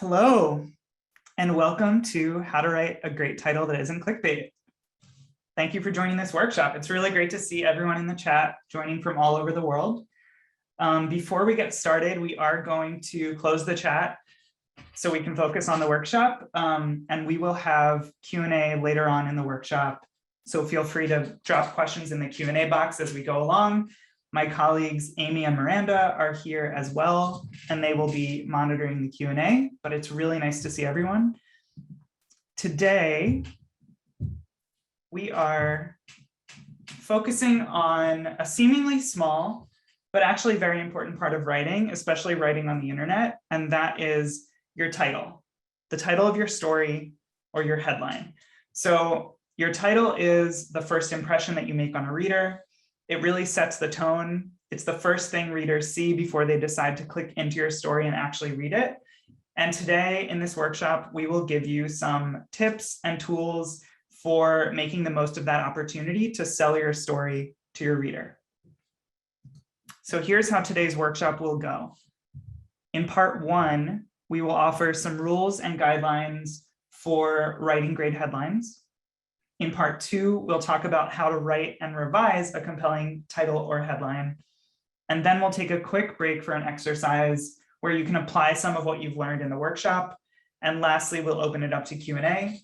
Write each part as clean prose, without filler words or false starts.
Hello, and welcome to How to Write a Great Title That Isn't Clickbait. Thank you for joining this workshop. It's really great to see everyone in the chat joining from all over the world. Before we get started, we are going to close the chat so we can focus on the workshop, and we will have Q&A later on in the workshop. So feel free to drop questions in the Q&A box as we go along. My colleagues, Amy and Miranda, are here as well, and they will be monitoring the Q&A, but it's really nice to see everyone. Today, we are focusing on a seemingly small, but actually very important part of writing, especially writing on the internet, and that is your title, the title of your story or your headline. So your title is the first impression that you make on a reader. It really sets the tone. It's the first thing readers see before they decide to click into your story and actually read it. And today in this workshop, we will give you some tips and tools for making the most of that opportunity to sell your story to your reader. So here's how today's workshop will go. In part one, we will offer some rules and guidelines for writing great headlines. In part two, we'll talk about how to write and revise a compelling title or headline. And then we'll take a quick break for an exercise where you can apply some of what you've learned in the workshop. And lastly, we'll open it up to Q&A.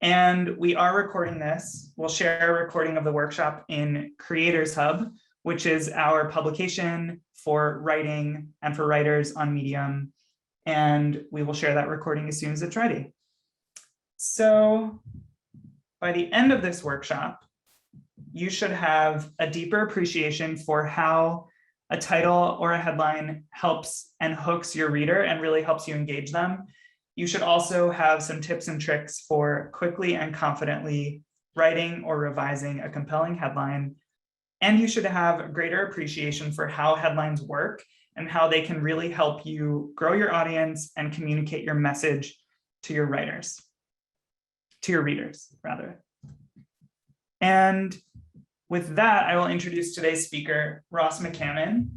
And we are recording this. We'll share a recording of the workshop in Creators Hub, which is our publication for writing and for writers on Medium. And we will share that recording as soon as it's ready. So by the end of this workshop, you should have a deeper appreciation for how a title or a headline helps and hooks your reader and really helps you engage them. You should also have some tips and tricks for quickly and confidently writing or revising a compelling headline. And you should have a greater appreciation for how headlines work and how they can really help you grow your audience and communicate your message to your writers. To your readers, rather. And with that, I will introduce today's speaker, Ross McCammon.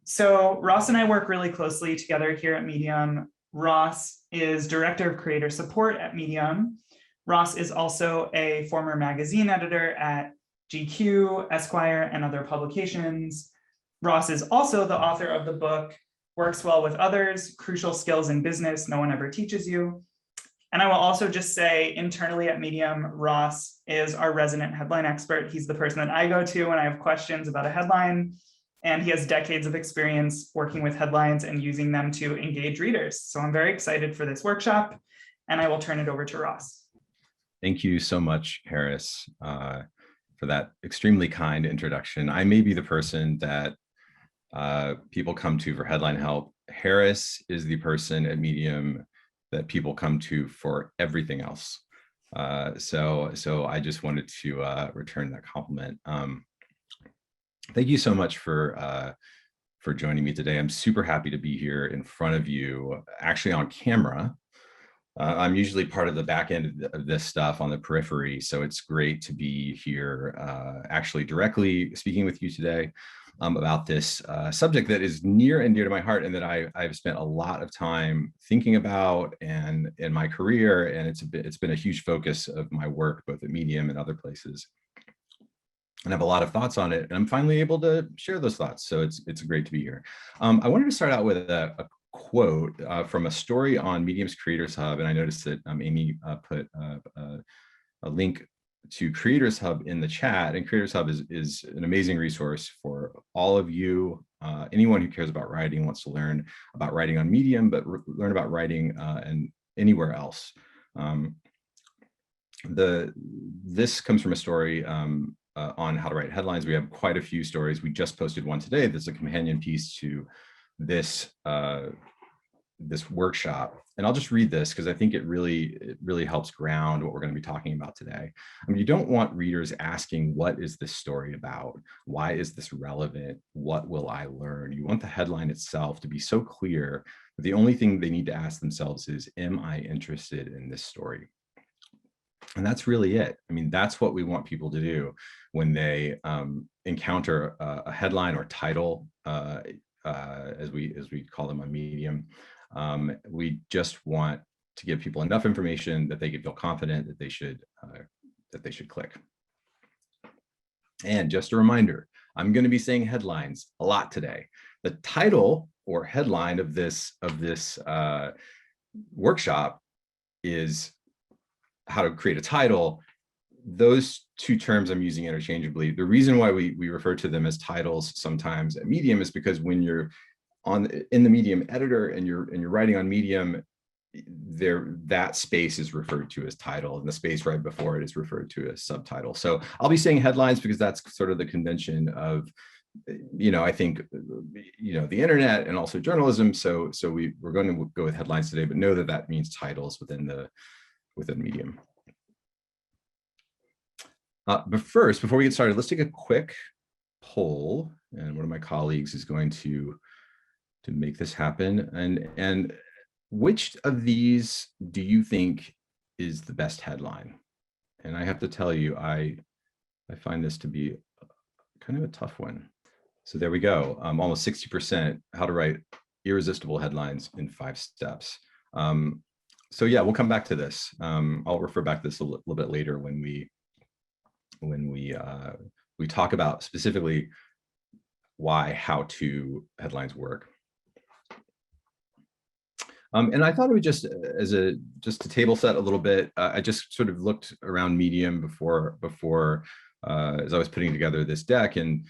So Ross and I work really closely together here at Medium. Ross is Director of Creator Support at Medium. Ross is also a former magazine editor at GQ, Esquire, and other publications. Ross is also the author of the book, Works Well with Others, Crucial Skills in Business No One Ever Teaches You. And I will also just say internally at Medium, Ross is our resident headline expert. He's the person that I go to when I have questions about a headline, and he has decades of experience working with headlines and using them to engage readers. So I'm very excited for this workshop, and I will turn it over to Ross. Thank you so much, Harris, for that extremely kind introduction. I may be the person that people come to for headline help. Harris is the person at Medium that people come to for everything else. So I just wanted to return that compliment. Thank you so much for joining me today. I'm super happy to be here in front of you, actually on camera. I'm usually part of the back end of this stuff on the periphery, so it's great to be here actually directly speaking with you today about this subject that is near and dear to my heart and that I've spent a lot of time thinking about and in my career, and it's been a huge focus of my work both at Medium and other places. And I have a lot of thoughts on it, and I'm finally able to share those thoughts, so it's great to be here. I wanted to start out with a quote from a story on Medium's Creators Hub, and I noticed that Amy put a link to Creators Hub in the chat, and Creators Hub is an amazing resource for all of you, anyone who cares about writing, wants to learn about writing on Medium, but learn about writing and anywhere else. This comes from a story on how to write headlines. We have quite a few stories. We just posted one today that's a companion piece to this this workshop, and I'll just read this because I think it really helps ground what we're going to be talking about today. I mean, you don't want readers asking, what is this story about? Why is this relevant? What will I learn? You want the headline itself to be so clear that the only thing they need to ask themselves is, am I interested in this story? And that's really it. I mean, that's what we want people to do when they encounter a headline or title, as we call them on Medium. We just want to give people enough information that they can feel confident that they should click. And just a reminder, I'm going to be saying headlines a lot today. The title or headline of this workshop is how to create a title. Those two terms I'm using interchangeably. The reason why we refer to them as titles sometimes at Medium is because when you're in the Medium editor and you're writing on Medium, that space is referred to as title, and the space right before it is referred to as subtitle. So I'll be saying headlines because that's sort of the convention of, I think, the internet and also journalism. So we're going to go with headlines today, but know that that means titles within Medium. But first, before we get started, let's take a quick poll, and one of my colleagues is going to make this happen. And which of these do you think is the best headline? And I have to tell you, I find this to be kind of a tough one. So there we go. Almost 60%, how to write irresistible headlines in 5 steps. So yeah, we'll come back to this. I'll refer back to this a little bit later when we talk about specifically how-to headlines work. And I thought it would just to table set a little bit. I just sort of looked around Medium before as I was putting together this deck, and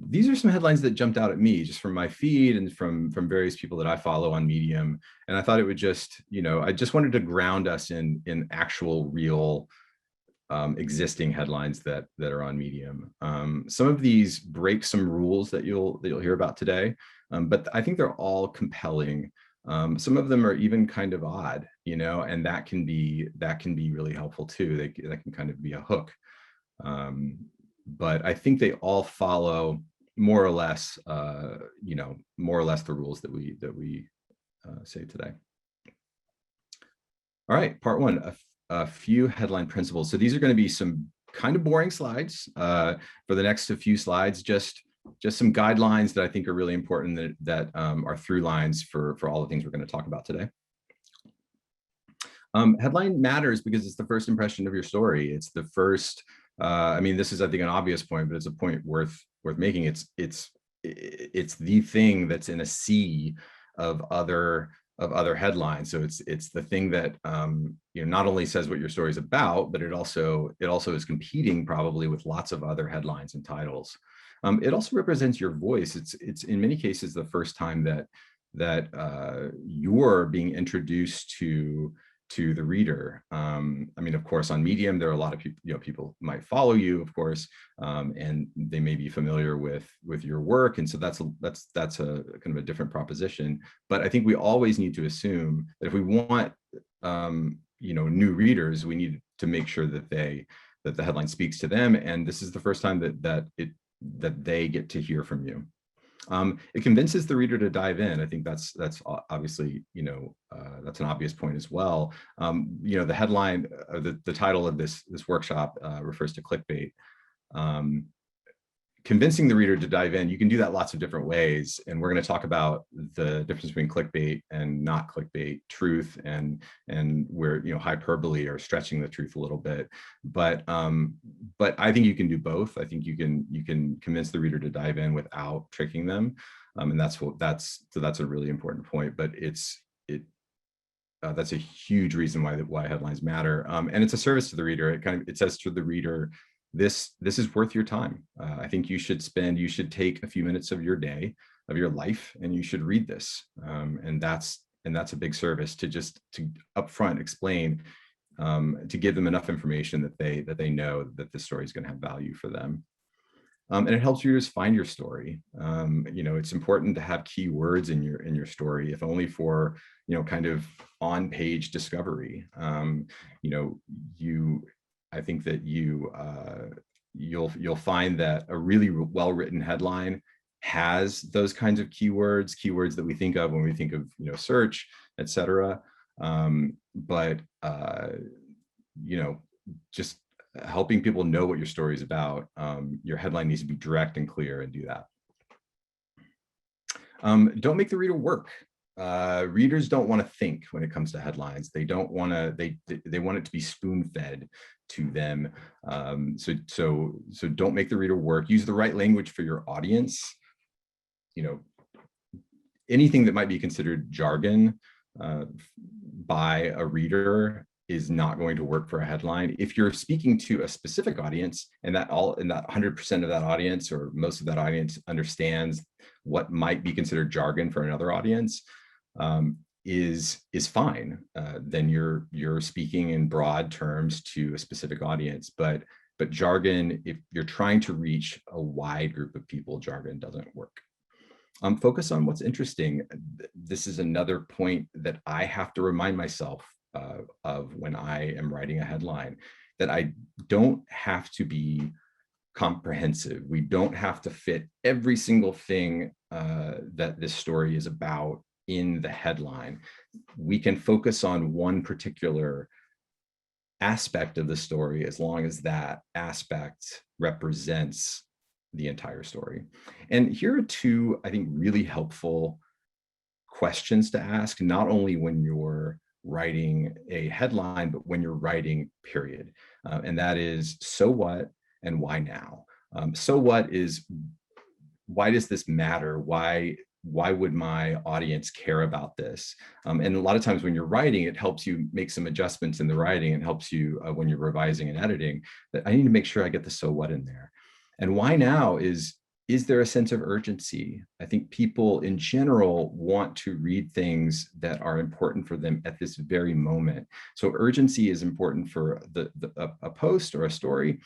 these are some headlines that jumped out at me just from my feed and from various people that I follow on Medium. And I thought it would just, I just wanted to ground us in actual real existing headlines that are on Medium. Some of these break some rules that you'll hear about today, but I think they're all compelling. Some of them are even kind of odd, and that can be really helpful too. That can kind of be a hook. But I think they all follow more or less the rules that we say today. All right, part one, a few headline principles. So these are going to be some kind of boring slides. For the next few slides, just some guidelines that I think are really important that are through lines for all the things we're going to talk about today. Headline matters because it's the first impression of your story. It's the first, this is, I think, an obvious point, but it's a point worth making. It's the thing that's in a sea of other headlines. So it's the thing that not only says what your story is about, but it also is competing probably with lots of other headlines and titles. It also represents your voice. It's in many cases the first time that you're being introduced to the reader. Of course, on Medium, there are a lot of people, people might follow you, of course, and they may be familiar with your work. And so that's a kind of a different proposition. But I think we always need to assume that if we want, new readers, we need to make sure that the headline speaks to them. And this is the first time that they get to hear from you. It convinces the reader to dive in. I think that's obviously, that's an obvious point as well. The headline, the title of this workshop refers to clickbait. Convincing the reader to dive in, you can do that lots of different ways. And we're going to talk about the difference between clickbait and not clickbait, truth and where, hyperbole or stretching the truth a little bit. But I think you can do both. I think you can convince the reader to dive in without tricking them. And that's a really important point, but that's a huge reason why headlines matter. And it's a service to the reader. It says to the reader, this is worth your time. I think you should take a few minutes of your day, of your life, and you should read this. And that's a big service to upfront explain, to give them enough information that they know that this story is going to have value for them. And it helps readers find your story. It's important to have keywords in your story, if only for kind of on-page discovery. I think that you'll find that a really well-written headline has those kinds of keywords that we think of when we think of search, etc. But just helping people know what your story is about. Your headline needs to be direct and clear, and do that. Don't make the reader work. readers don't want to think when it comes to headlines. They don't want to, they want it to be spoon-fed to them. So don't make the reader work. Use the right language for your audience. You know, anything that might be considered jargon by a reader is not going to work for a headline. If you're speaking to a specific audience and that 100% of that audience or most of that audience understands what might be considered jargon for another audience, is fine. Then you're speaking in broad terms to a specific audience. But jargon, if you're trying to reach a wide group of people, jargon doesn't work. Focus on what's interesting. This is another point that I have to remind myself of when I am writing a headline, that I don't have to be comprehensive. We don't have to fit every single thing that this story is about in the headline. We can focus on one particular aspect of the story as long as that aspect represents the entire story. And here are two, I think, really helpful questions to ask, not only when you're writing a headline, but when you're writing, period. And that is, so what and why now? So what is, why does this matter? Why would my audience care about this? And a lot of times when you're writing, it helps you make some adjustments in the writing and helps you when you're revising and editing, that I need to make sure I get the so what in there. And why now is there a sense of urgency? I think people in general want to read things that are important for them at this very moment. So urgency is important for a post or a story.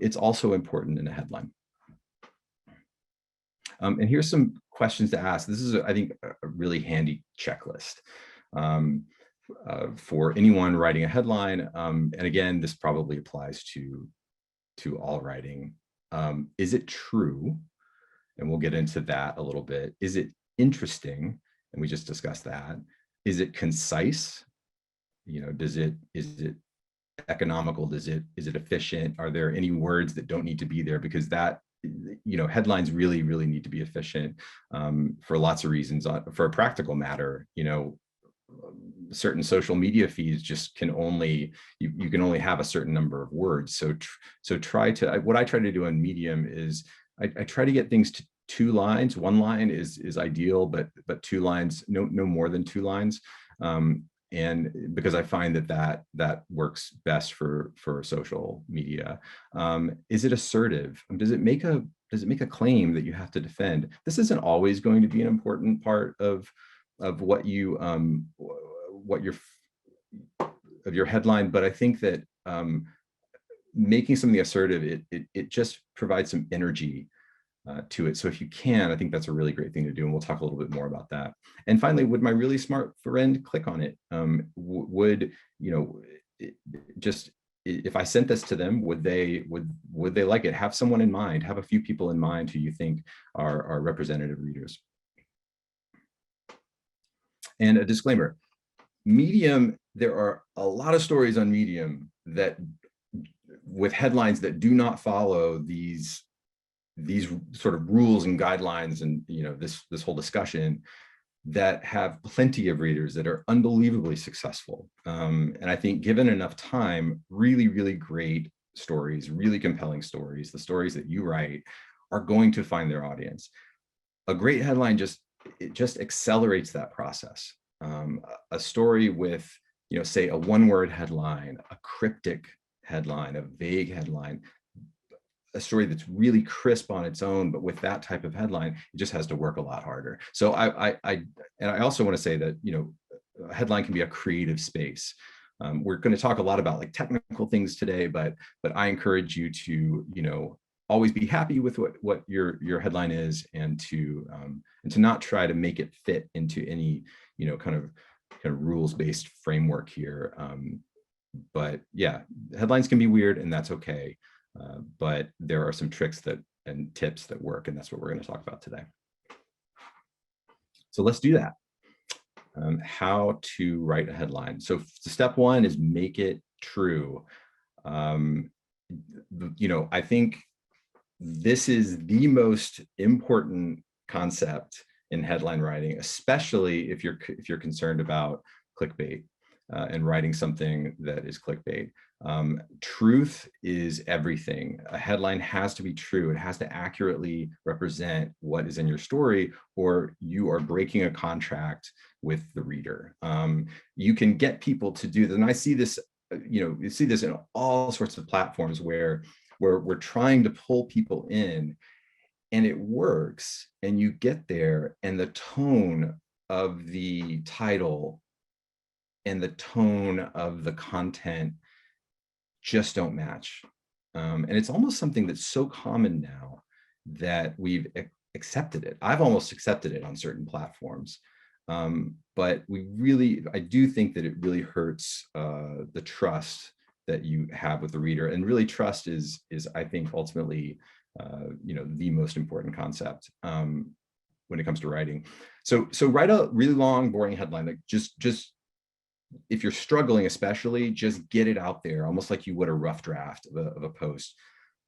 It's also important in a headline. And here's some questions to ask. This is, I think, a really handy checklist for anyone writing a headline. And again, this probably applies to all writing. Is it true? And we'll get into that a little bit. Is it interesting? And we just discussed that. Is it concise? You know, is it economical? Is it efficient? Are there any words that don't need to be there? Because that, you know, headlines really, really need to be efficient for lots of reasons. For a practical matter, you know, certain social media feeds just can only, you can only have a certain number of words. So try to, what I try to do on Medium is I try to get things to 2 lines. 1 line is ideal, but 2 lines, no more than 2 lines. And because I find that works best for social media. Is it assertive? Does it make a claim that you have to defend? This isn't always going to be an important part of what you of your headline, but I think that making something assertive, it just provides some energy to it. So if you can, I think that's a really great thing to do. And we'll talk a little bit more about that. And finally, would my really smart friend click on it? Would, you know, just, if I sent this to them, would they like it? Have someone in mind, have a few people in mind who you think are representative readers. And a disclaimer, Medium, there are a lot of stories on Medium that with headlines that do not follow these sort of rules and guidelines and, you know, this whole discussion, that have plenty of readers that are unbelievably successful. And I think given enough time, really, really great stories, really compelling stories, the stories that you write are going to find their audience. A great headline just accelerates that process. A story with, you know, say a 1-word headline, a cryptic headline, a vague headline, a story that's really crisp on its own, but with that type of headline, it just has to work a lot harder. So I also want to say that, you know, a headline can be a creative space. We're going to talk a lot about like technical things today, but I encourage you to, you know, always be happy with what your headline is, and to not try to make it fit into any, you know, kind of rules-based framework here. But yeah, headlines can be weird, and that's okay. But there are some tricks and tips that work, and that's what we're going to talk about today. So let's do that. How to write a headline. So step 1 is make it true. You know, I think this is the most important concept in headline writing, especially if you're concerned about clickbait and writing something that is clickbait. Truth is everything. A headline has to be true. It has to accurately represent what is in your story, or you are breaking a contract with the reader. You can get people to do this, and I see this, you see this in all sorts of platforms where we're trying to pull people in, and it works, and you get there, and the tone of the title and the tone of the content just don't match. And it's almost something that's so common now that we've accepted it. I've almost accepted it on certain platforms. But I do think that it really hurts the trust that you have with the reader. And really, trust is I think, ultimately, the most important concept when it comes to writing. So write a really long, boring headline. Like just if you're struggling, especially, just get it out there, almost like you would a rough draft of a post.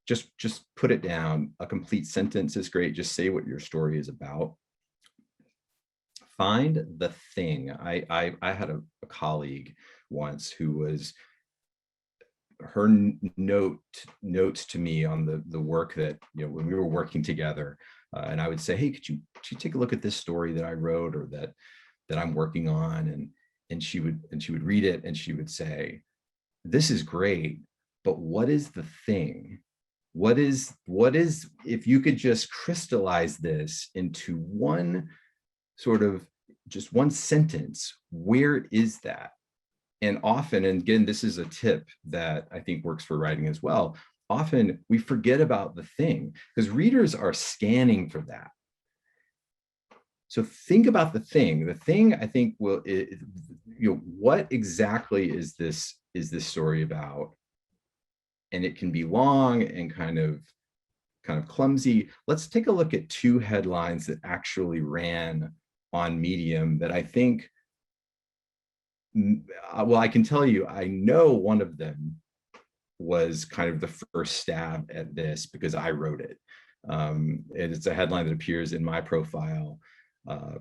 Just put it down. A complete sentence is great. Just say what your story is about. Find the thing. I had a colleague once who was, her notes to me on the work that, when we were working together, and I would say, hey, could you take a look at this story that I wrote, or that I'm working on, and she would read it, and she would say, this is great, but what is the thing? What is, if you could just crystallize this into one sort of, just one sentence, where is that? And often, and again, this is a tip that I think works for writing as well, often we forget about the thing because readers are scanning for that. So think about the thing. The thing, I think, what exactly is this story about? And it can be long and kind of clumsy. Let's take a look at two headlines that actually ran on Medium that I think, well, I can tell you, I know one of them was kind of the first stab at this because I wrote it. And it's a headline that appears in my profile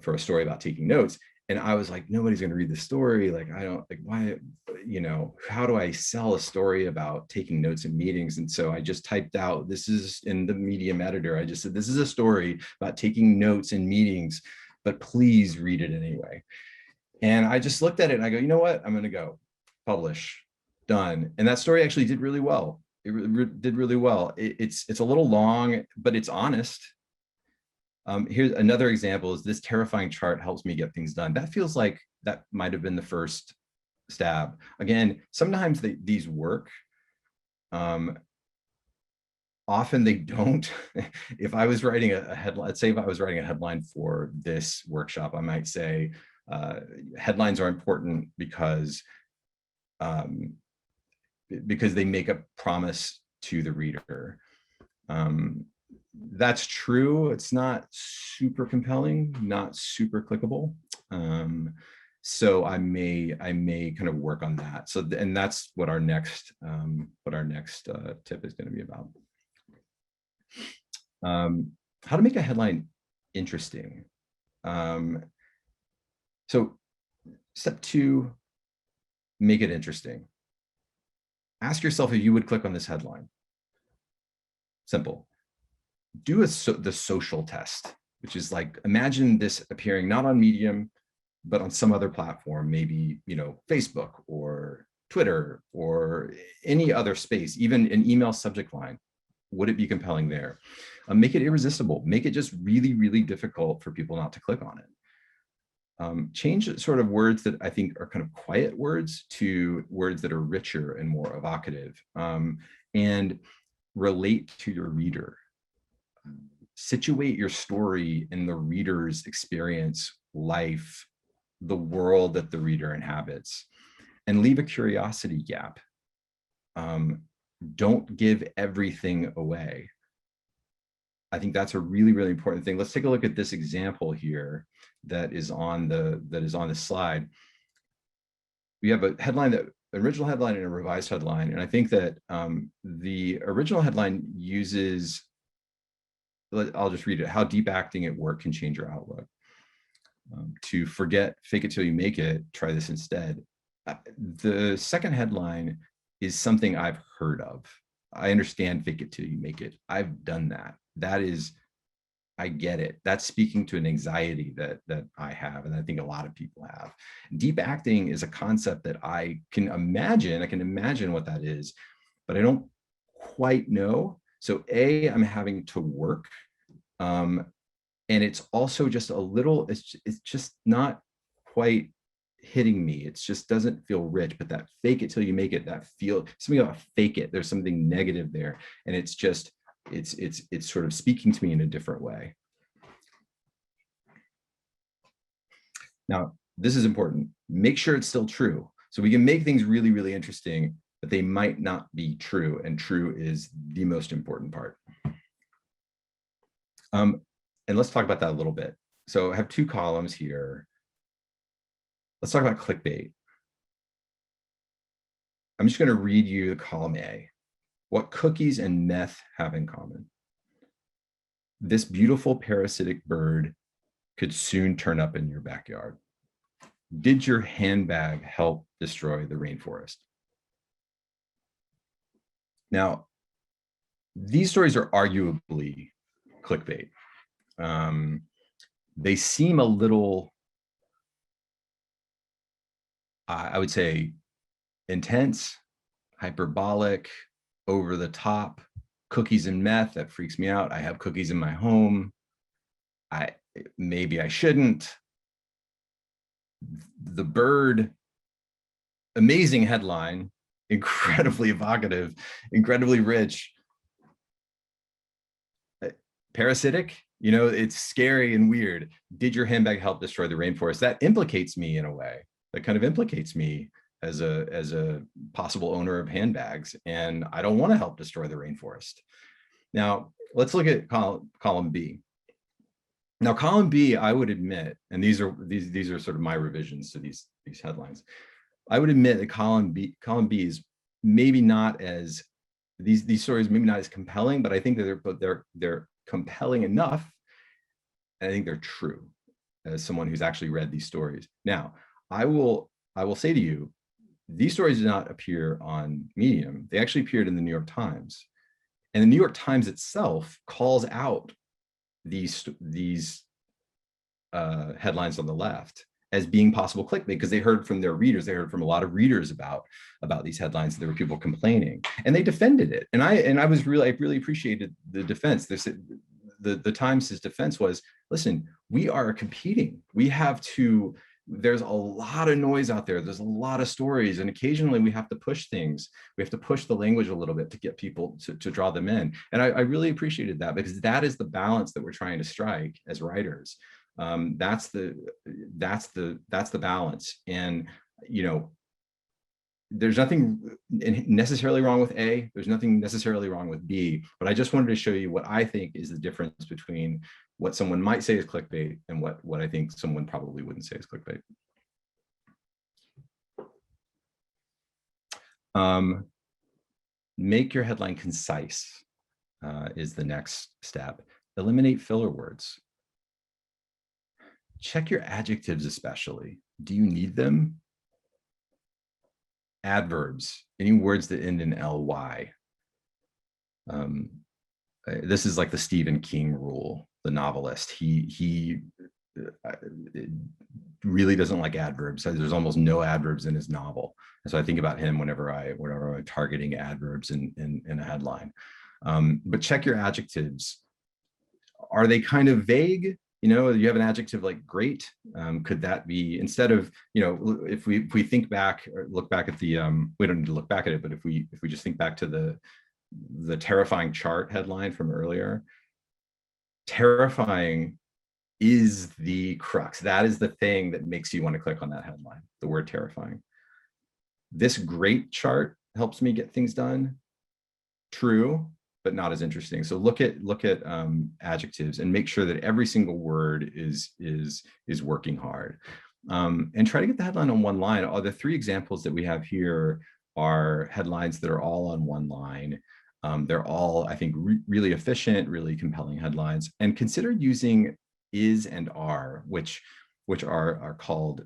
for a story about taking notes. And I was like, nobody's going to read the story. Like, I don't, like, why, how do I sell a story about taking notes in meetings? And so I just typed out, this is in the Medium editor. I just said, this is a story about taking notes in meetings, but please read it anyway. And I just looked at it and I go, you know what? I'm going to go publish, done. And that story actually did really well. It did really well. It's a little long, but it's honest. Here's another example: is this terrifying chart helps me get things done. That feels like that might have been the first stab. Again, sometimes these work. Often they don't. If I was writing a headline, let's say if I was writing a headline for this workshop, I might say headlines are important because they make a promise to the reader. That's true. It's not super compelling, not super clickable. So I may kind of work on that. So, and that's what our next tip is going to be about. How to make a headline interesting. So step 2, make it interesting. Ask yourself if you would click on this headline. Simple. Do the social test, which is like, imagine this appearing not on Medium, but on some other platform, maybe, Facebook or Twitter or any other space, even an email subject line. Would it be compelling there? Make it irresistible. Make it just really, really difficult for people not to click on it. Change sort of words that I think are kind of quiet words to words that are richer and more evocative, and relate to your reader. Situate your story in the reader's experience, life, the world that the reader inhabits, and leave a curiosity gap. Don't give everything away. I think that's a really, really important thing. Let's take a look at this example here that is on the slide. We have a headline, an original headline and a revised headline. And I think that the original headline uses, I'll just read it: how deep acting at work can change your outlook. To forget, fake it till you make it, try this instead. The second headline is something I've heard of. I understand fake it till you make it. I've done that. That is, I get it. That's speaking to an anxiety that I have, and I think a lot of people have. Deep acting is a concept that I can imagine. I can imagine what that is, but I don't quite know. So I'm having to work. And it's also just a little, it's just not quite hitting me. It just doesn't feel rich, but that fake it till you make it, that feel, something about fake it, there's something negative there. And it's just, it's sort of speaking to me in a different way. Now, this is important. Make sure it's still true. So we can make things really, really interesting, but they might not be true. And true is the most important part. And let's talk about that a little bit. So I have two columns here. Let's talk about clickbait. I'm just going to read you column A. What cookies and meth have in common. This beautiful parasitic bird could soon turn up in your backyard. Did your handbag help destroy the rainforest? Now, these stories are arguably clickbait. They seem a little, I would say, intense, hyperbolic, over the top. Cookies and meth, that freaks me out. I have cookies in my home. Maybe I shouldn't. The bird, amazing headline, incredibly evocative, incredibly rich. Parasitic, you know, it's scary and weird. Did your handbag help destroy the rainforest? That implicates me in a way. That kind of implicates me as a possible owner of handbags, and I don't want to help destroy the rainforest. Now, let's look at column B. Now, column B, I would admit, and these are sort of my revisions to these headlines. I would admit that column B is maybe not as, these stories maybe not as compelling, but I think that they're compelling enough, and I think they're true as someone who's actually read these stories. Now, I will say to you, these stories did not appear on Medium. They actually appeared in the New York Times, and the New York Times itself calls out these headlines on the left as being possible clickbait, because they heard from their readers. They heard from a lot of readers about these headlines. There were people complaining, and they defended it. And I really appreciated the defense. The Times' defense was, listen, we are competing. We have to, there's a lot of noise out there. There's a lot of stories, and occasionally we have to push things. We have to push the language a little bit to get people to draw them in. And I really appreciated that, because that is the balance that we're trying to strike as writers. That's the balance. And, you know, there's nothing necessarily wrong with A, there's nothing necessarily wrong with B, but I just wanted to show you what I think is the difference between what someone might say is clickbait and what I think someone probably wouldn't say is clickbait. Make your headline concise is the next step. Eliminate filler words. Check your adjectives especially. Do you need them? Adverbs, any words that end in ly. This is like the Stephen King rule, the novelist. He really doesn't like adverbs. There's almost no adverbs in his novel. And so I think about him whenever I'm targeting adverbs in a headline. But check your adjectives. Are they kind of vague? You know, you have an adjective like great. Could that be, instead of, you know, if we think back or look back at the, we don't need to look back at it, but if we just think back to the terrifying chart headline from earlier, terrifying is the crux. That is the thing that makes you want to click on that headline, the word terrifying. This great chart helps me get things done. True, but not as interesting. So look at adjectives and make sure that every single word is working hard, and try to get the headline on one line. The three examples that we have here are headlines that are all on one line. They're all, I think, really efficient, really compelling headlines. And consider using is and are, which which are called,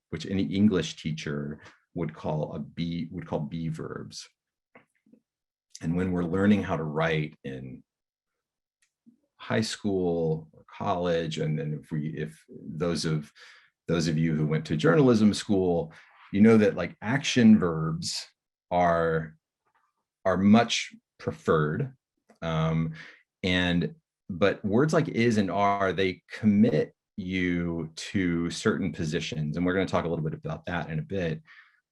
which any English teacher would call be verbs. And when we're learning how to write in high school or college, and then if those of you who went to journalism school, you know that like action verbs are much preferred. But words like is and are, they commit you to certain positions. And we're going to talk a little bit about that in a bit,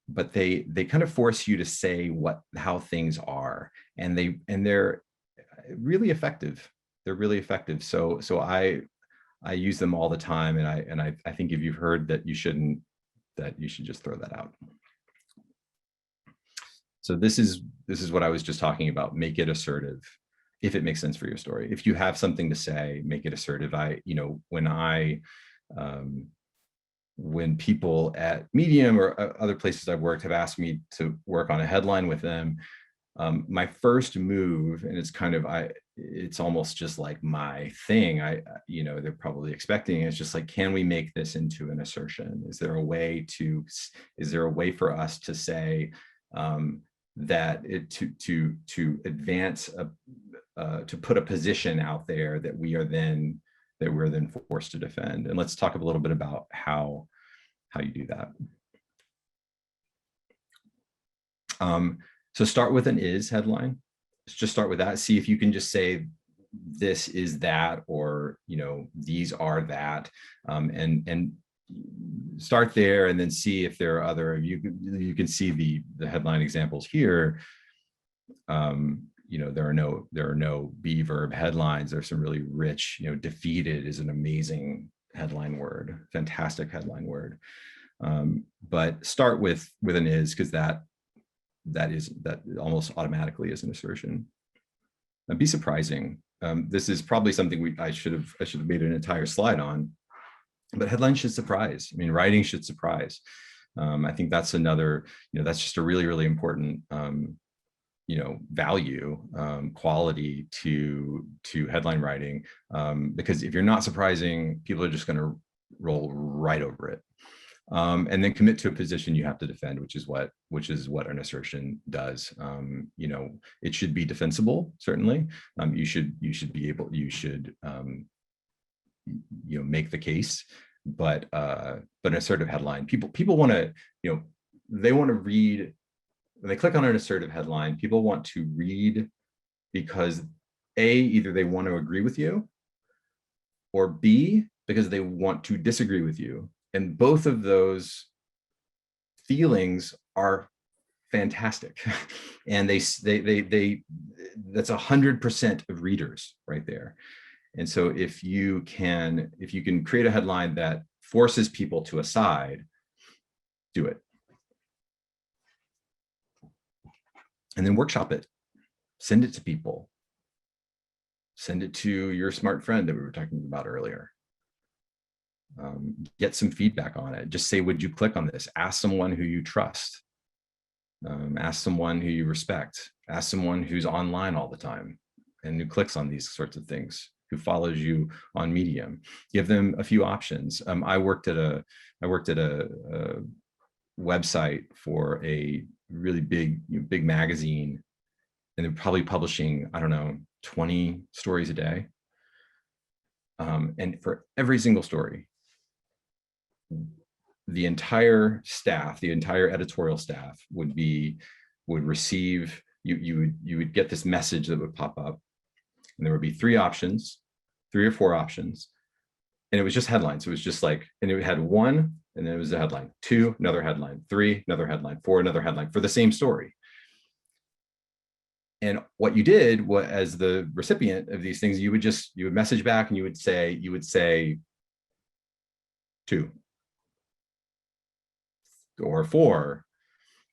but they kind of force you to say how things are. And they're really effective. They're really effective. So I use them all the time. And I think if you've heard that you shouldn't, that you should just throw that out. So this is what I was just talking about. Make it assertive if it makes sense for your story. If you have something to say, make it assertive. When people at Medium or other places I've worked have asked me to work on a headline with them, my first move, and it's almost just like my thing. They're probably expecting, it's just like, can we make this into an assertion? Is there a way for us to say that to advance to put a position out there that we're then forced to defend? And let's talk a little bit about how you do that. So start with an is headline. Just start with that. See if you can just say this is that, or these are that, and start there, and then see if there are other. You can see the headline examples here. There are no be verb headlines. There's some really rich. Defeated is an amazing headline word, fantastic headline word. But start with an is, because that almost automatically is an assertion. And be surprising. This is probably something I should have made an entire slide on, but headlines should surprise. Writing should surprise. I think that's another, that's just a really, really important, value, quality to headline writing. Because if you're not surprising, people are just going to roll right over it. And then commit to a position you have to defend, which is what an assertion does. It should be defensible, certainly. You should make the case, but an assertive headline, people want to, they want to read. When they click on an assertive headline, people want to read because either they want to agree with you, or B, because they want to disagree with you. And both of those feelings are fantastic. And that's 100% of readers right there. And so if you can create a headline that forces people to a side, do it. And then workshop it. Send it to people. Send it to your smart friend that we were talking about earlier. Get some feedback on it. Just say, would you click on this? Ask someone who you trust. Ask someone who you respect. Ask someone who's online all the time and who clicks on these sorts of things, who follows you on Medium. Give them a few options. I worked at a website for a really big magazine, and they're probably publishing, 20 stories a day. And for every single story, the entire staff, the entire editorial staff would receive, you would get this message that would pop up, and there would be 3 or 4 options. And it was just headlines. It was just like, and it had 1, and then it was a headline, 2, another headline, 3, another headline, 4, another headline for the same story. And what you did was, as the recipient of these things, you would message back, and you would say 2 or 4,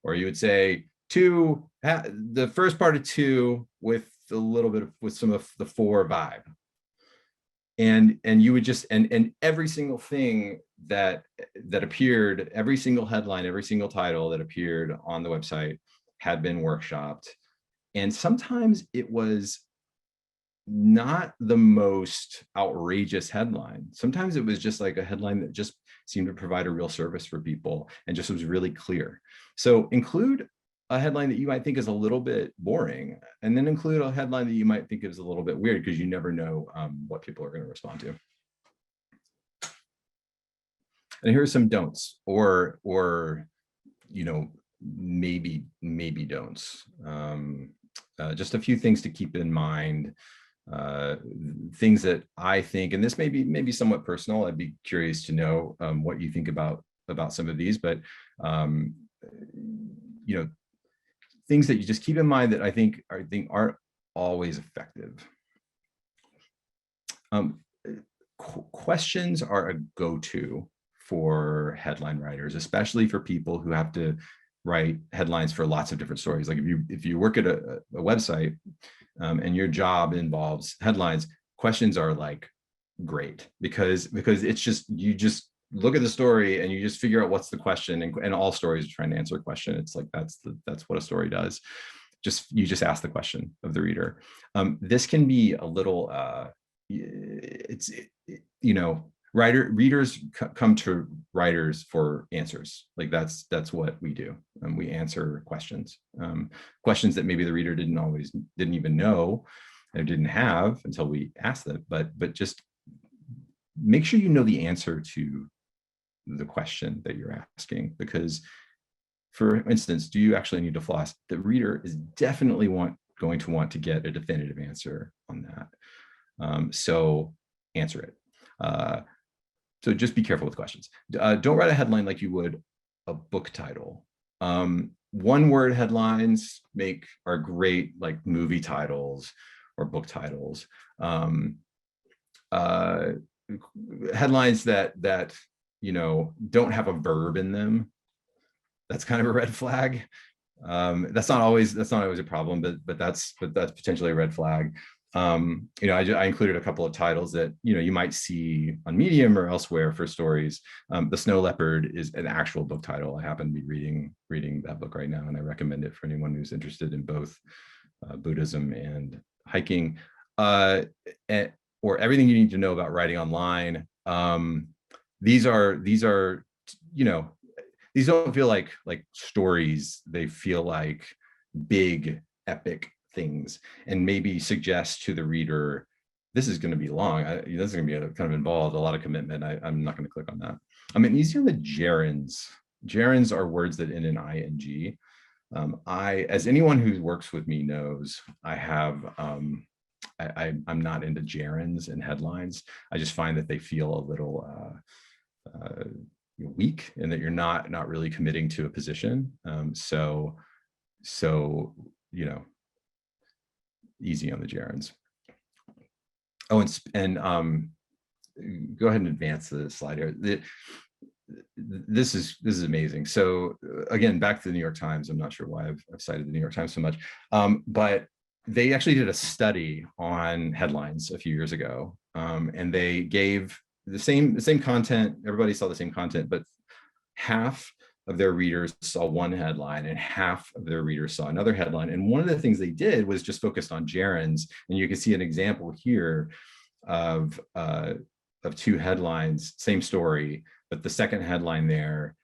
or you would say 2, the first part of 2 with a little bit with some of the 4 vibe. And you would just, and every single thing that appeared, every single headline, every single title that appeared on the website had been workshopped. And sometimes it was not the most outrageous headline. Sometimes it was just like a headline that just seemed to provide a real service for people and just was really clear. So include a headline that you might think is a little bit boring, and then include a headline that you might think is a little bit weird, because you never know what people are going to respond to. And here are some don'ts, or maybe don'ts. Just a few things to keep in mind. Things that I think, and this may be somewhat personal. I'd be curious to know what you think about some of these, but things that you just keep in mind that I think aren't always effective. Questions are a go-to for headline writers, especially for people who have to write headlines for lots of different stories. Like if you work at a website and your job involves headlines, questions are like great, because it's just, you just look at the story and you just figure out what's the question, and all stories are trying to answer a question. It's like that's what a story does. You just ask the question of the reader. This can be a little readers come to writers for answers. Like that's what we do. We answer questions, questions that maybe the reader didn't even know or didn't have until we asked them. But just make sure you know the answer to the question that you're asking, because, for instance, do you actually need to floss? The reader is definitely going to want to get a definitive answer on that. So answer it. So just be careful with questions. Don't write a headline like you would a book title. One-word headlines are great, like movie titles or book titles. Headlines that don't have a verb in them, that's kind of a red flag. That's not always a problem, but that's potentially a red flag. I included a couple of titles that you might see on Medium or elsewhere for stories. The Snow Leopard is an actual book title. I happen to be reading that book right now, and I recommend it for anyone who's interested in both Buddhism and hiking. Or Everything You Need to Know About Writing Online. These don't feel like stories. They feel like big epic things, and maybe suggest to the reader, this is going to be long. This is going to be kind of involved, a lot of commitment. I'm not going to click on that. Easy on the gerunds. Gerunds are words that end in ing. As anyone who works with me knows, I'm not into gerunds in headlines. I just find that they feel a little weak, and that you're not really committing to a position. So easy on the gerunds. Oh, and go ahead and advance the slide here. This is amazing. So again, back to the New York Times. I'm not sure why I've cited the New York Times so much, but they actually did a study on headlines a few years ago, and they gave the same content. Everybody saw the same content, but half of their readers saw one headline and half of their readers saw another headline. And one of the things they did was just focused on gerunds. And you can see an example here of two headlines, same story, but the second headline there,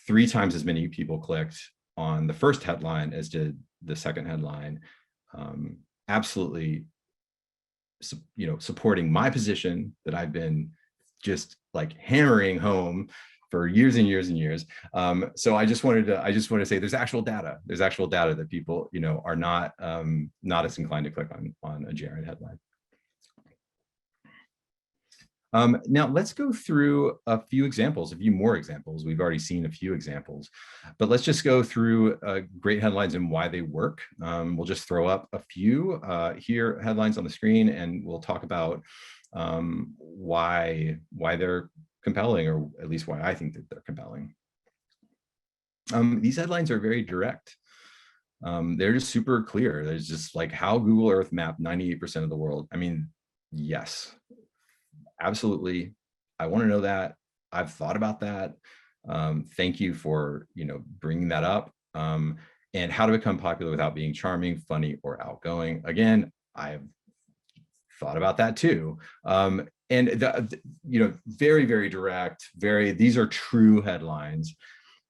3 times as many people clicked on the first headline as did the second headline. Absolutely, supporting my position that I've been just like hammering home for years and years and years. So I just wanted to say there's actual data. There's actual data that people, are not as inclined to click on a gerund headline. Now let's go through a few more examples. We've already seen a few examples, but let's just go through great headlines and why they work. We'll just throw up a few here headlines on the screen, and we'll talk about why they're compelling, or at least why I think that they're compelling. These headlines are very direct. They're just super clear. There's just like how Google Earth mapped 98% of the world. Yes, absolutely. I want to know that. I've thought about that. Thank you for bringing that up. And how to become popular without being charming, funny, or outgoing. Again, I have thought about that too. And very, very direct, these are true headlines.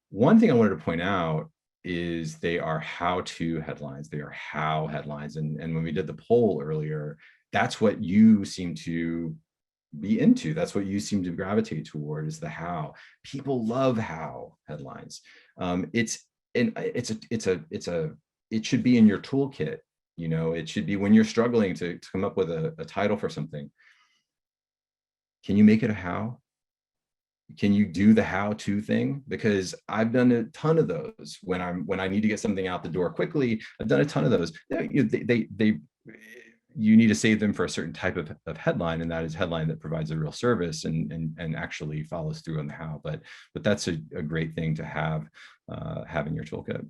One thing I wanted to point out is they are how-to headlines. They are how headlines. And when we did the poll earlier, that's what you seem to be into. That's what you seem to gravitate toward, is the how. People love how headlines. It should be in your toolkit. It should be when you're struggling to come up with a title for something. Can you make it a how? Can you do the how-to thing? Because I've done a ton of those when I need to get something out the door quickly. I've done a ton of those. You need to save them for a certain type of headline, and that is headline that provides a real service and actually follows through on the how. But that's a great thing to have in your toolkit.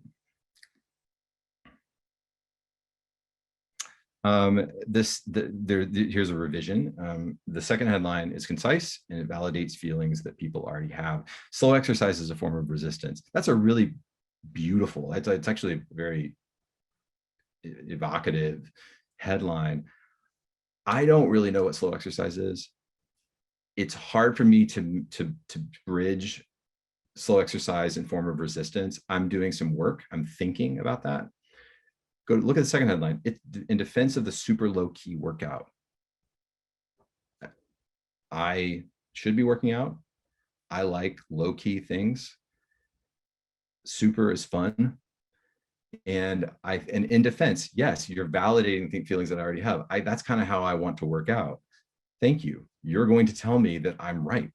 Here's a revision. The second headline is concise and it validates feelings that people already have. Slow exercise is a form of resistance. That's a really beautiful, it's actually a very evocative headline. I don't really know what slow exercise is. It's hard for me to bridge slow exercise and form of resistance. I'm doing some work. I'm thinking about that. Go look at the second headline. In defense of the super low-key workout. I should be working out. I like low-key things. Super is fun. And in defense, yes, you're validating feelings that I already have. That's kind of how I want to work out. Thank you. You're going to tell me that I'm right.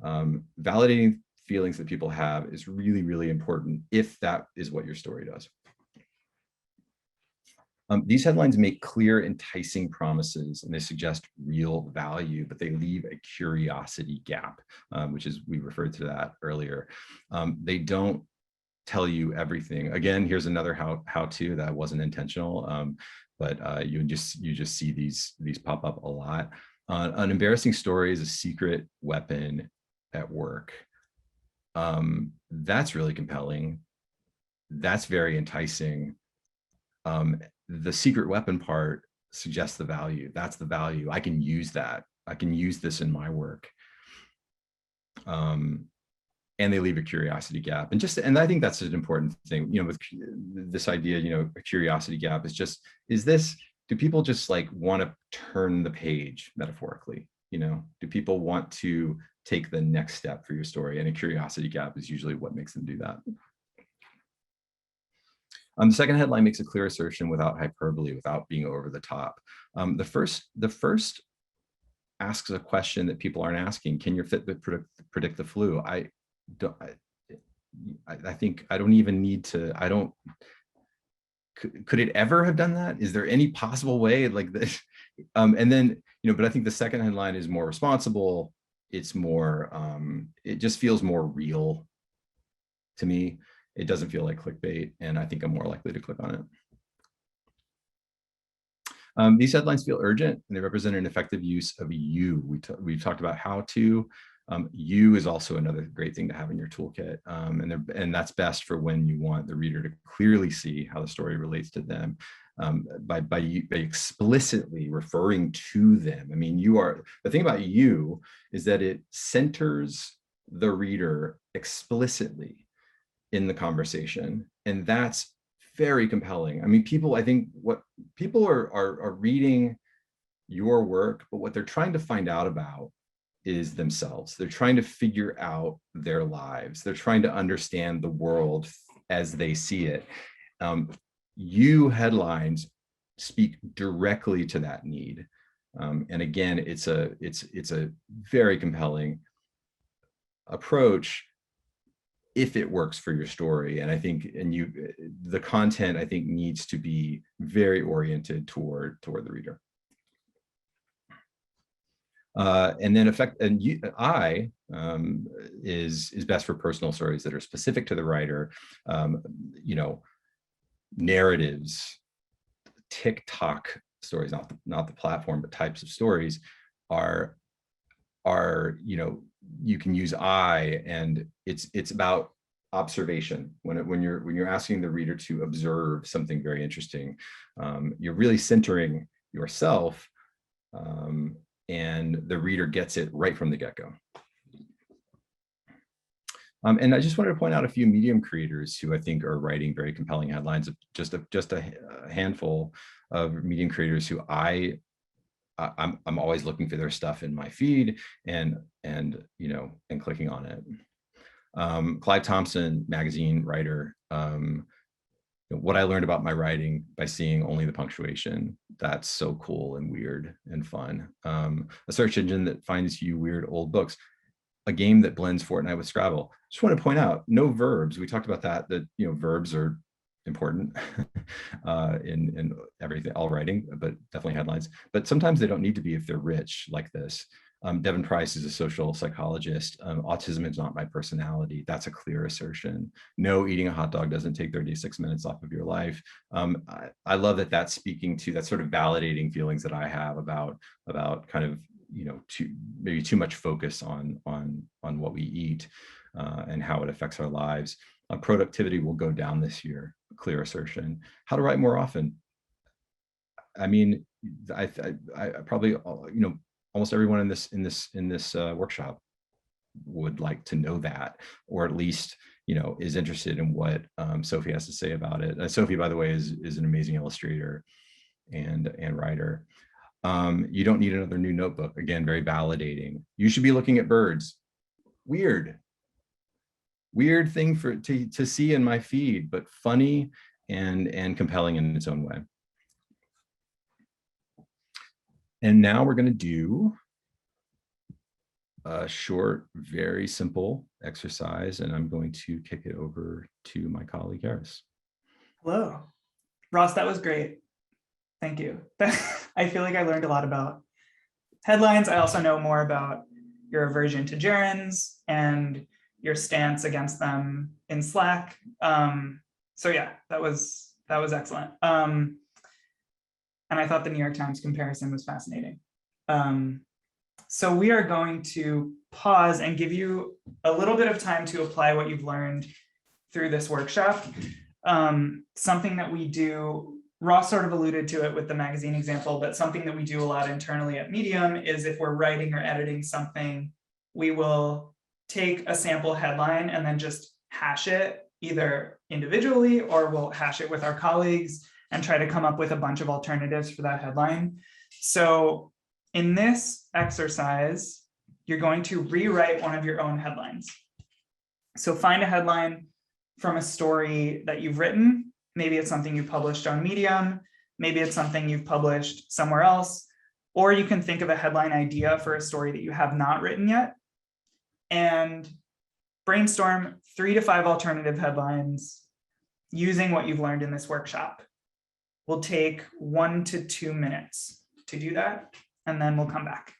Validating feelings that people have is really, really important if that is what your story does. These headlines make clear, enticing promises, and they suggest real value, but they leave a curiosity gap, which is, we referred to that earlier. They don't tell you everything. Again, here's another how-to that wasn't intentional, but you just see these pop up a lot. An embarrassing story is a secret weapon at work. That's really compelling. That's very enticing. The secret weapon part suggests the value. That's the value. I can use that. I can use this in my work. And they leave a curiosity gap. And I think that's an important thing, with this idea, a curiosity gap is just, do people just like want to turn the page metaphorically? Do people want to take the next step for your story? And a curiosity gap is usually what makes them do that. The second headline makes a clear assertion without hyperbole, without being over the top. The first asks a question that people aren't asking. Can your Fitbit predict the flu? I think I don't even need to. Could it ever have done that? Is there any possible way like this? And then, but I think the second headline is more responsible. It's more, it just feels more real to me. It doesn't feel like clickbait, and I think I'm more likely to click on it. These headlines feel urgent, and they represent an effective use of you. We've talked about how to. You is also another great thing to have in your toolkit, and that's best for when you want the reader to clearly see how the story relates to them, by explicitly referring to them. I mean, the thing about you is that it centers the reader explicitly in the conversation, and that's very compelling. I mean, I think what people are reading your work, but what they're trying to find out about is themselves. They're trying to figure out their lives. They're trying to understand the world as they see it. You headlines speak directly to that need. And again, it's a very compelling approach if it works for your story. And I think, the content, I think, needs to be very oriented toward the reader. And then is best for personal stories that are specific to the writer. Narratives, TikTok stories, not the platform, but types of stories are you can use I, and it's about observation. When you're asking the reader to observe something very interesting, you're really centering yourself, and the reader gets it right from the get-go. And I just wanted to point out a few Medium creators who I think are writing very compelling headlines. Just a handful of Medium creators who I'm always looking for their stuff in my feed and clicking on it. Clive Thompson, magazine writer. What I learned about my writing by seeing only the punctuation. That's so cool and weird and fun. A search engine that finds you weird old books. A game that blends Fortnite with Scrabble. Just want to point out, no verbs. We talked about that verbs are important in everything, all writing, but definitely headlines. But sometimes they don't need to be if they're rich like this. Devin Price is a social psychologist. Autism is not my personality. That's a clear assertion. No, eating a hot dog doesn't take 36 minutes off of your life. I love that that's speaking to, that sort of validating feelings that I have about kind of, maybe too much focus on what we eat and how it affects our lives. Productivity will go down this year, clear assertion. How to write more often. I mean, I probably, almost everyone in this workshop would like to know that, or at least, is interested in what Sophie has to say about it. Sophie, by the way, is an amazing illustrator and writer. You don't need another new notebook. Again, very validating. You should be looking at birds. Weird thing to see in my feed, but funny and compelling in its own way. And now we're going to do a short, very simple exercise, and I'm going to kick it over to my colleague, Harris. Hello. Ross, that was great. Thank you. I feel like I learned a lot about headlines. I also know more about your aversion to gerunds and your stance against them in Slack. So yeah, that was excellent. And I thought the New York Times comparison was fascinating. So we are going to pause and give you a little bit of time to apply what you've learned through this workshop. Something that we do, Ross sort of alluded to it with the magazine example, but something that we do a lot internally at Medium is if we're writing or editing something, we will take a sample headline and then just hash it either individually, or we'll hash it with our colleagues and try to come up with a bunch of alternatives for that headline. So in this exercise, you're going to rewrite one of your own headlines. So find a headline from a story that you've written. Maybe it's something you published on Medium. Maybe it's something you've published somewhere else. Or you can think of a headline idea for a story that you have not written yet and brainstorm 3 to 5 alternative headlines using what you've learned in this workshop. We'll take 1 to 2 minutes to do that, and then we'll come back.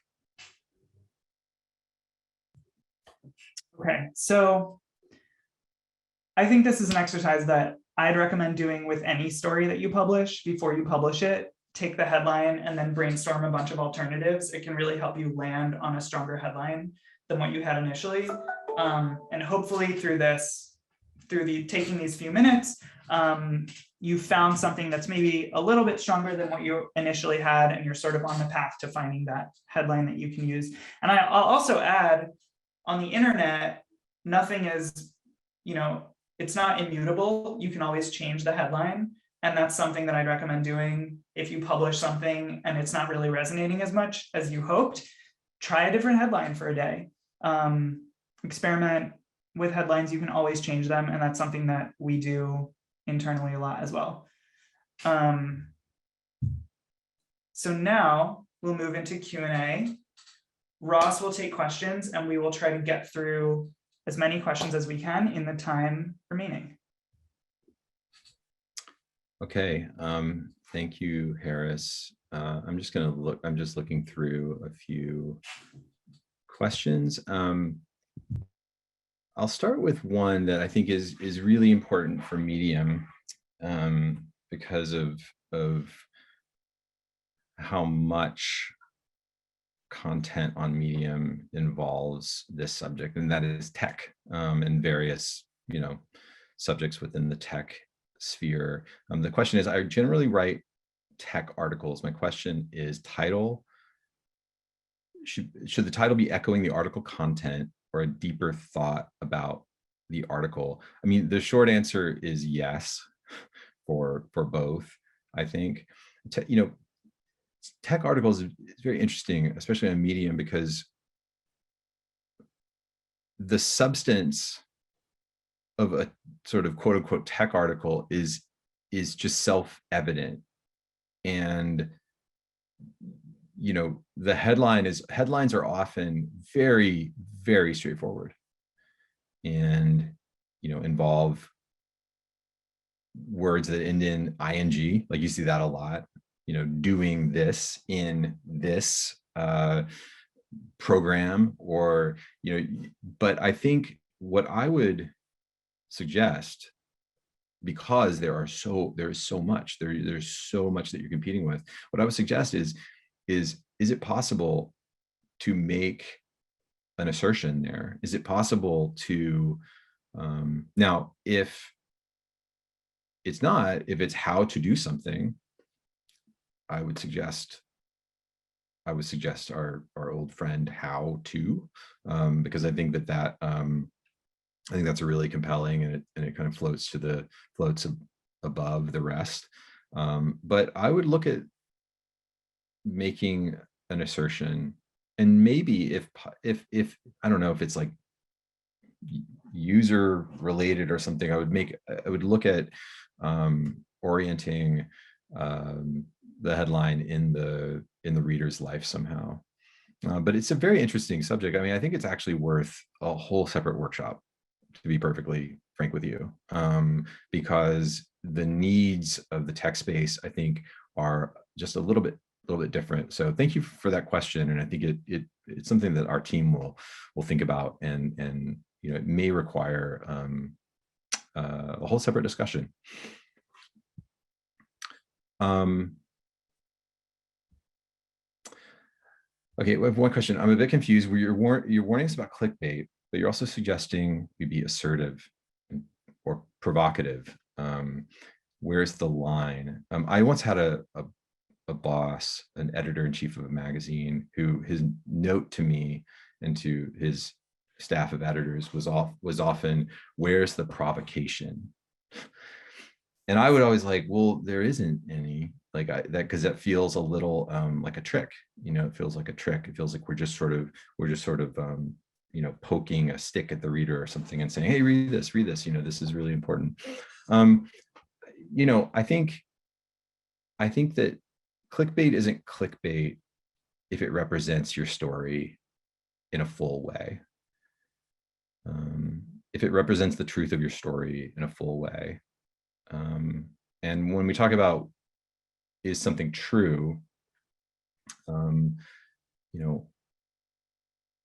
Okay, so I think this is an exercise that I'd recommend doing with any story that you publish. Before you publish it, take the headline and then brainstorm a bunch of alternatives. It can really help you land on a stronger headline than what you had initially. And hopefully through taking these few minutes, you found something that's maybe a little bit stronger than what you initially had, and you're sort of on the path to finding that headline that you can use. And I'll also add, on the internet, nothing is, it's not immutable. You can always change the headline. And that's something that I'd recommend doing if you publish something and it's not really resonating as much as you hoped. Try a different headline for a day. Experiment with headlines. You can always change them. And that's something that we do internally a lot as well. So now we'll move into Q&A. Ross will take questions and we will try to get through as many questions as we can in the time remaining. Okay, thank you, Harris. I'm just looking through a few questions. I'll start with one that I think is really important for Medium because of how much content on Medium involves this subject, and that is tech and various subjects within the tech sphere. The question is, I generally write tech articles. My question is title. Should the title be echoing the article content or a deeper thought about the article? I mean, the short answer is yes for both, I think. Tech articles is very interesting, especially on Medium, because the substance of a sort of quote unquote tech article is just self-evident. And the headlines are often very, very straightforward and involve words that end in ing, like you see that a lot, doing this in this program, or but I think what I would suggest, because there's so much that you're competing with, what I would suggest is it possible to make an assertion there? Is it possible to now, if it's not, if it's how to do something, I would suggest our old friend How To, because I think that I think that's a really compelling, and it kind of floats above the rest. But I would look at making an assertion, and maybe if I don't know if it's like user related or something, I would look at orienting the headline in the reader's life somehow. But it's a very interesting subject. I mean, I think it's actually worth a whole separate workshop, to be perfectly frank with you, because the needs of the tech space, I think, are just a little bit different. So thank you for that question, and I think it's something that our team will think about, and it may require a whole separate discussion. Okay, we have one question. I'm a bit confused. You're warning us about clickbait, but you're also suggesting we be assertive or provocative. Where's the line? I once had a boss, an editor-in-chief of a magazine, who his note to me and to his staff of editors was often, "Where's the provocation?" And I would always like, well, there isn't any, like that, because that feels a little like a trick. It feels like a trick. It feels like we're just sort of poking a stick at the reader or something and saying, hey, read this, this is really important. I think that clickbait isn't clickbait if it represents your story in a full way. If it represents the truth of your story in a full way. And when we talk about, is something true,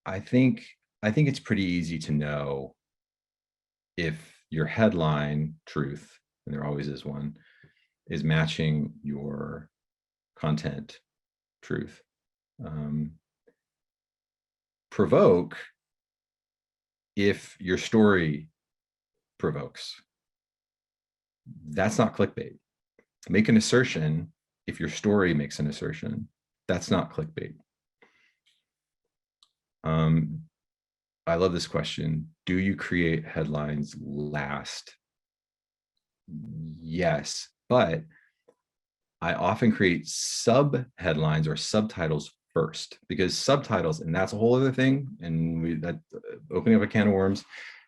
I think it's pretty easy to know if your headline truth, and there always is one, is matching your content truth. Provoke if your story provokes. That's not clickbait. Make an assertion if your story makes an assertion. That's not clickbait. I love this question. Do you create headlines last? Yes, but I often create sub-headlines or subtitles first, because subtitles, and that's a whole other thing, and that opening up a can of worms,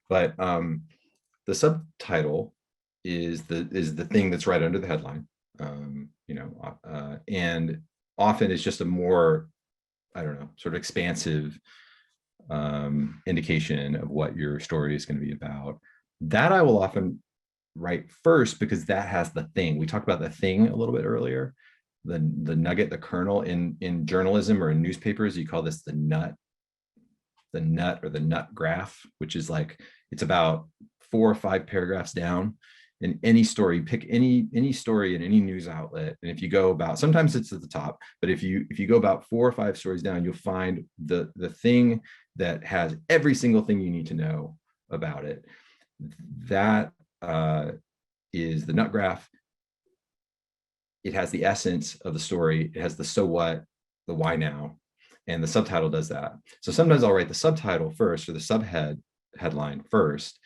but the subtitle is the thing that's right under the headline, and often it's just a more, I don't know, sort of expansive indication of what your story is going to be about. That I will often write first, because that has the thing. We talked about the thing a little bit earlier, the nugget, the kernel. In journalism or in newspapers, you call this the nut or the nut graph, which is like, it's about 4 or 5 paragraphs down. In any story, pick any story in any news outlet, and if you go about, sometimes it's at the top, but if you go about 4 or 5 stories down, you'll find the thing that has every single thing you need to know about it. That is the nut graph. it has the essence of the story. It has the so what, the why now, and the subtitle does that. So sometimes I'll write the subtitle first or the headline first,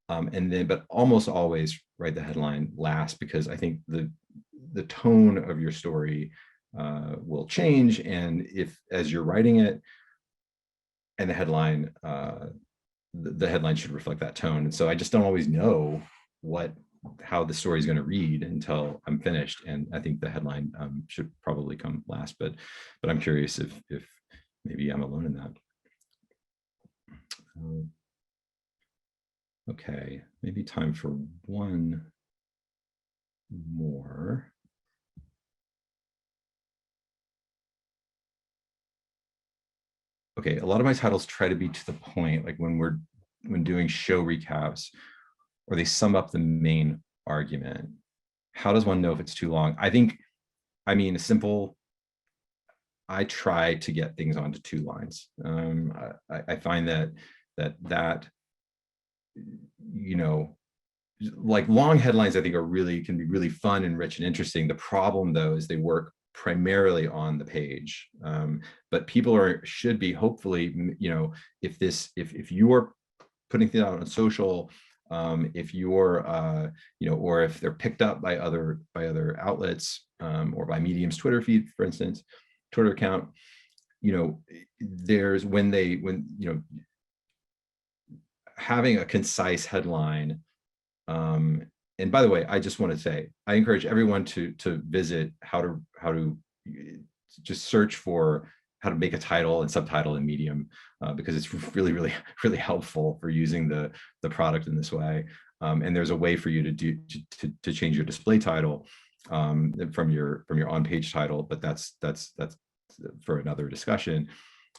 and then, but almost always write the headline last, because I think the tone of your story will change. And if, as you're writing it, and the headline should reflect that tone. And so I just don't always know how the story is going to read until I'm finished. And I think the headline should probably come last, but I'm curious if maybe I'm alone in that. Okay, maybe time for one more. Okay, a lot of my titles try to be to the point, like when doing show recaps, or they sum up the main argument. How does one know if it's too long? I mean, I try to get things onto 2 lines. I find that you know, like long headlines, I think can be really fun and rich and interesting. The problem, though, is they work primarily on the page, but people should be, hopefully, you know, if you are putting things out on social, if you're you know, or if they're picked up by other outlets, or by Medium's Twitter feed, for instance, Twitter account, you know, when you know, having a concise headline. And by the way, I just want to say, I encourage everyone to visit how to just search for how to make a title and subtitle in Medium, because it's really helpful for using the product in this way. And there's a way for you to change your display title from your on-page title, but that's for another discussion.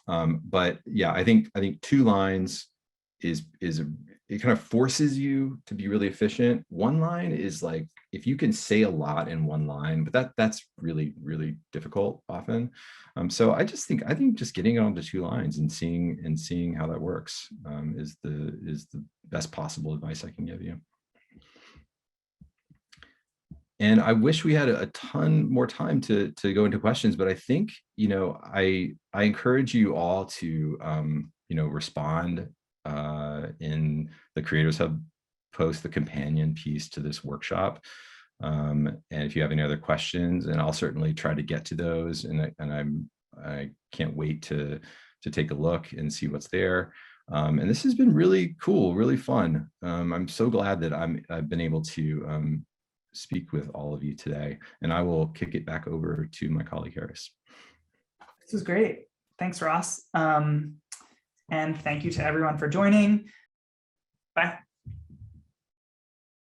But yeah, I think 2 lines it kind of forces you to be really efficient. 1 line is like, if you can say a lot in 1 line, but that's really difficult often. So I think just getting it onto 2 lines and seeing how that works is the best possible advice I can give you. And I wish we had a ton more time to go into questions, but I think, you know, I encourage you all to you know, respond in the Creators Hub post, the companion piece to this workshop. And if you have any other questions, and I'll certainly try to get to those, and I can't wait to take a look and see what's there. And this has been really cool, really fun. I'm so glad that I've been able to speak with all of you today, and I will kick it back over to my colleague Harris. This was great. Thanks, Ross. And thank you to everyone for joining. Bye.